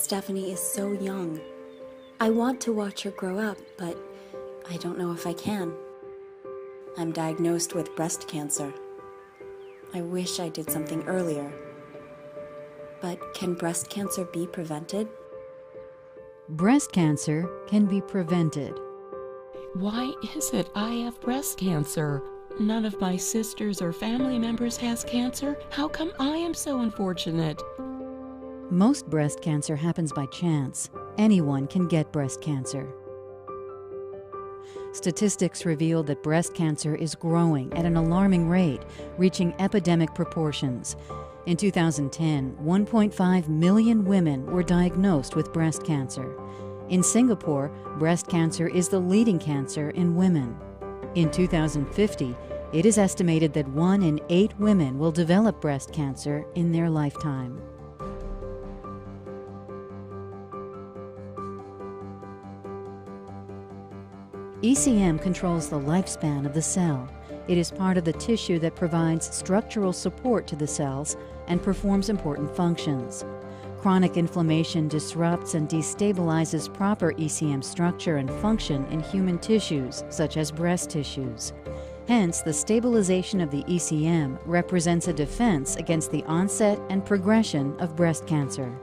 Stephanie is so young. I want to watch her grow up, but I don't know if I can. I'm diagnosed with breast cancer. I wish I did something earlier. But can breast cancer be prevented? Breast cancer can be prevented. Why is it I have breast cancer? None of my sisters or family members has cancer. How come I am so unfortunate? Most breast cancer happens by chance. Anyone can get breast cancer. Statistics reveal that breast cancer is growing at an alarming rate, reaching epidemic proportions. In 2010, 1.5 million women were diagnosed with breast cancer. In Singapore, breast cancer is the leading cancer in women. In 2050, it is estimated that 1 in 8 women will develop breast cancer in their lifetime. ECM controls the lifespan of the cell. It is part of the tissue that provides structural support to the cells and performs important functions. Chronic inflammation disrupts and destabilizes proper ECM structure and function in human tissues, such as breast tissues. Hence, the stabilization of the ECM represents a defense against the onset and progression of breast cancer.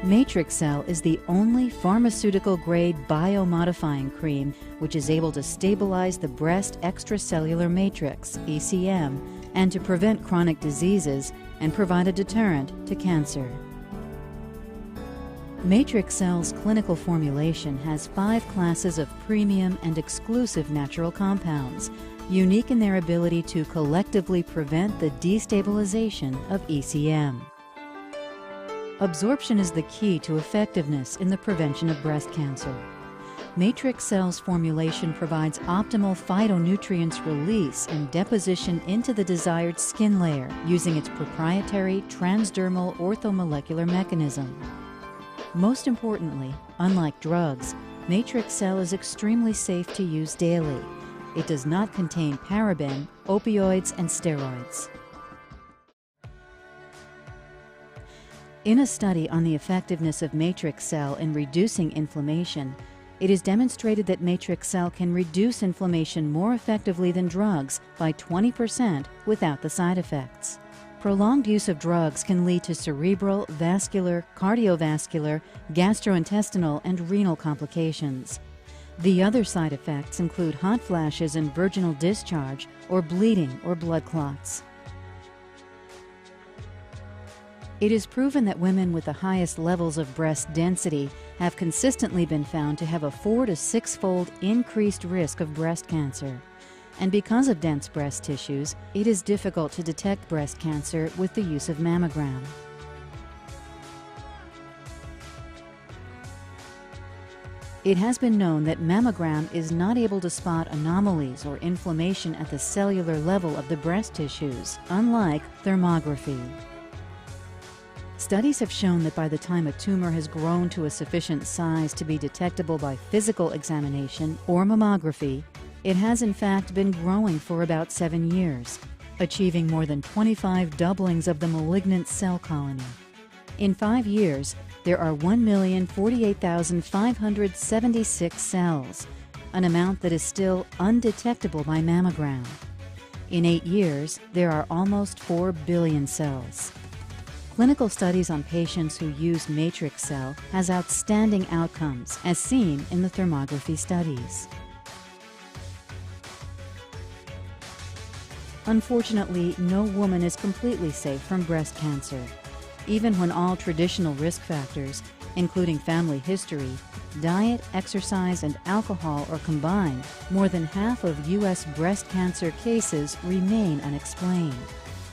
Matrixcell is the only pharmaceutical-grade biomodifying cream which is able to stabilize the breast extracellular matrix, ECM, and to prevent chronic diseases and provide a deterrent to cancer. Matrixcell's clinical formulation has 5 classes of premium and exclusive natural compounds, unique in their ability to collectively prevent the destabilization of ECM. Absorption is the key to effectiveness in the prevention of breast cancer. Matrixcell's formulation provides optimal phytonutrients release and deposition into the desired skin layer using its proprietary transdermal orthomolecular mechanism. Most importantly, unlike drugs, Matrixcell is extremely safe to use daily. It does not contain paraben, opioids, and steroids. In a study on the effectiveness of Matrixcell in reducing inflammation, it is demonstrated that Matrixcell can reduce inflammation more effectively than drugs by 20% without the side effects. Prolonged use of drugs can lead to cerebral, vascular, cardiovascular, gastrointestinal, and renal complications. The other side effects include hot flashes and virginal discharge, or bleeding or blood clots. It is proven that women with the highest levels of breast density have consistently been found to have a 4 to 6-fold increased risk of breast cancer. And because of dense breast tissues, it is difficult to detect breast cancer with the use of mammogram. It has been known that mammogram is not able to spot anomalies or inflammation at the cellular level of the breast tissues, unlike thermography. Studies have shown that by the time a tumor has grown to a sufficient size to be detectable by physical examination or mammography, it has in fact been growing for about 7 years, achieving more than 25 doublings of the malignant cell colony. In 5 years, there are 1,048,576 cells, an amount that is still undetectable by mammogram. In 8 years, there are almost 4 billion cells. Clinical studies on patients who use Matrixcell has outstanding outcomes, as seen in the thermography studies. Unfortunately, no woman is completely safe from breast cancer. Even when all traditional risk factors, including family history, diet, exercise, and alcohol are combined, more than half of U.S. breast cancer cases remain unexplained.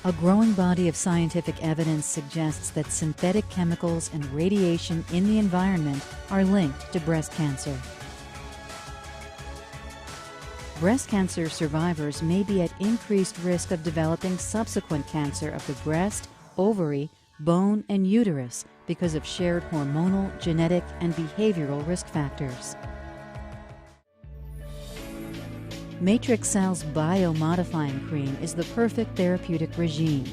A growing body of scientific evidence suggests that synthetic chemicals and radiation in the environment are linked to breast cancer. Breast cancer survivors may be at increased risk of developing subsequent cancer of the breast, ovary, bone, and uterus because of shared hormonal, genetic, and behavioral risk factors. Matrixcell's biomodifying cream is the perfect therapeutic regime.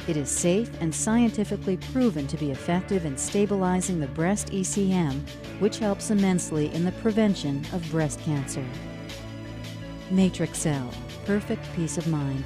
It is safe and scientifically proven to be effective in stabilizing the breast ECM, which helps immensely in the prevention of breast cancer. Matrixcell, perfect peace of mind.